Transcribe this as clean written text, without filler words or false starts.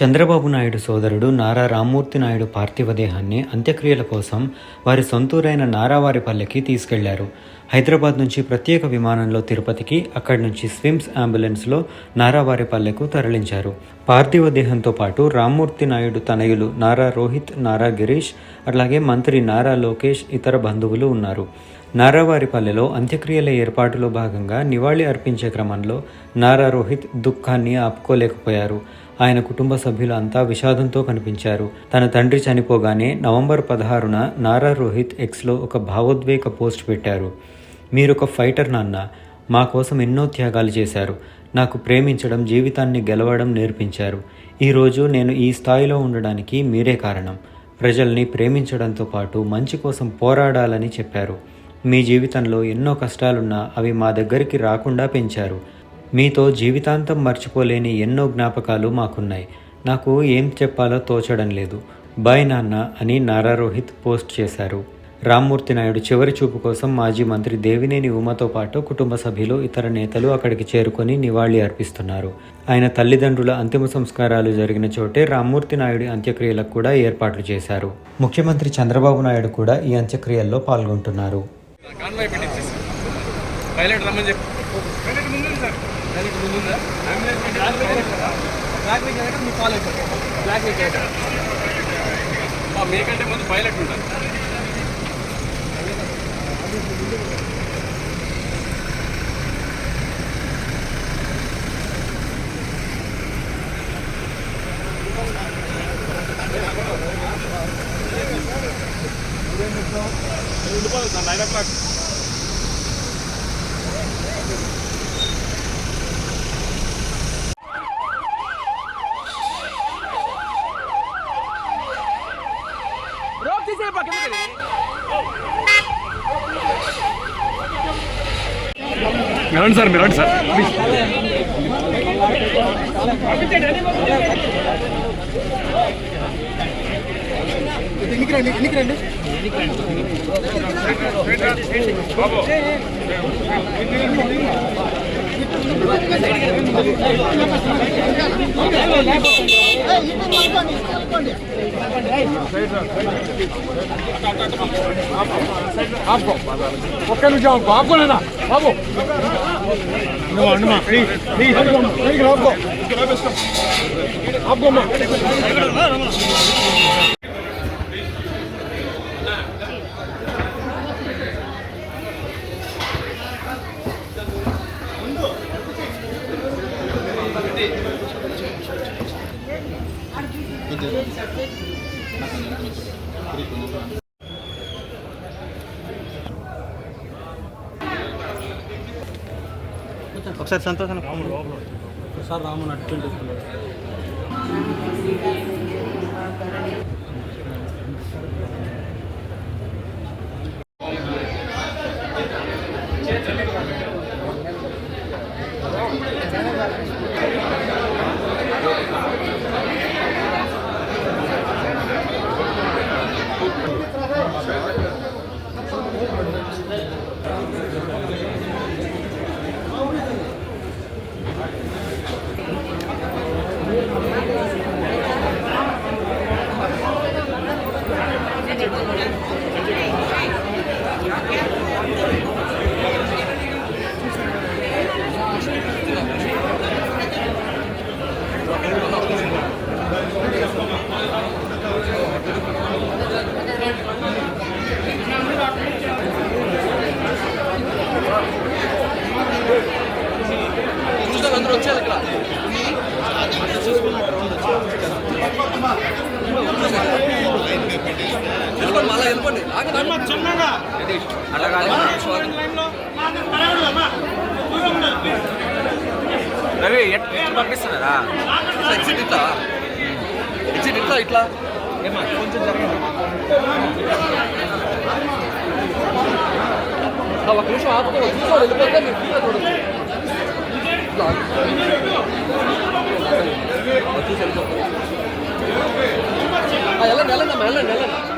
చంద్రబాబు నాయుడు సోదరుడు నారా రామ్మూర్తి నాయుడు పార్థివ దేహాన్ని అంత్యక్రియల కోసం వారి సొంతూరైన నారావారిపల్లెకి తీసుకెళ్లారు. హైదరాబాద్ నుంచి ప్రత్యేక విమానంలో తిరుపతికి, అక్కడి నుంచి స్విమ్స్ అంబులెన్స్లో నారావారిపల్లెకు తరలించారు. పార్థివ దేహంతో పాటు రామ్మూర్తి నాయుడు తనయులు నారా రోహిత్, నారా గిరీష్, అలాగే మంత్రి నారా లోకేష్, ఇతర బంధువులు ఉన్నారు. నారావారిపల్లెలో అంత్యక్రియల ఏర్పాటులో భాగంగా నివాళి అర్పించే క్రమంలో నారా రోహిత్ దుఃఖాన్ని ఆపుకోలేకపోయారు. ఆయన కుటుంబ సభ్యులు అంతా విషాదంతో కనిపించారు. తన తండ్రి చనిపోగానే నవంబర్ 16న నారా రోహిత్ ఎక్స్లో ఒక భావోద్వేగ పోస్ట్ పెట్టారు. మీరొక ఫైటర్ నాన్న, మా కోసం ఎన్నో త్యాగాలు చేశారు. నాకు ప్రేమించడం, జీవితాన్ని గెలవడం నేర్పించారు. ఈరోజు నేను ఈ స్థాయిలో ఉండడానికి మీరే కారణం. ప్రజల్ని ప్రేమించడంతో పాటు మంచి కోసం పోరాడాలని చెప్పారు. మీ జీవితంలో ఎన్నో కష్టాలున్నా అవి మా దగ్గరికి రాకుండా పెంచారు. మీతో జీవితాంతం మర్చిపోలేని ఎన్నో జ్ఞాపకాలు మాకున్నాయి. నాకు ఏం చెప్పాలో తోచడం లేదు. బాయ్ నాన్న అని నారా రోహిత్ పోస్ట్ చేశారు. రామ్మూర్తి నాయుడు చివరి చూపు కోసం మాజీ మంత్రి దేవినేని ఉమతో పాటు కుటుంబ సభ్యులు, ఇతర నేతలు అక్కడికి చేరుకొని నివాళి అర్పిస్తున్నారు. ఆయన తల్లిదండ్రుల అంతిమ సంస్కారాలు జరిగిన చోటే రామ్మూర్తి నాయుడి అంత్యక్రియలకు కూడా ఏర్పాట్లు చేశారు. ముఖ్యమంత్రి చంద్రబాబు నాయుడు కూడా ఈ అంత్యక్రియల్లో పాల్గొంటున్నారు. మీకంటే ముందు పైలట్ ఉంటారు. రండి సార్, మీరు రండి సార్. ఎన్నికి రండి బాబు. ఒక్క నిమిషం ఆపుకోలేనా బాబు? ఆపుకోమ్మా. ఒకసారి సంతోషం సార్ రాము నడుచుకుంటూ అందరూ వచ్చారు ఇక్కడ. మళ్ళీ వెళ్ళిపోండి. రవి ఎట్లా పంపిస్తున్నారా? ఎగ్జిట్ ఇట్లా, ఎగ్జిట్ ఇట్లా ఇట్లా ఏమా కొంచెం జరిగింది. ఒక నిమిషం ఆపుకోవచ్చు, చూసుకోవాలి. వెళ్ళిపోతే మీరు ఫ్రీగా చూడచ్చు. చూసి వెళ్ళిపోతారు. వెళ్ళండి వెళ్ళండి వెళ్ళండి వెళ్ళండి.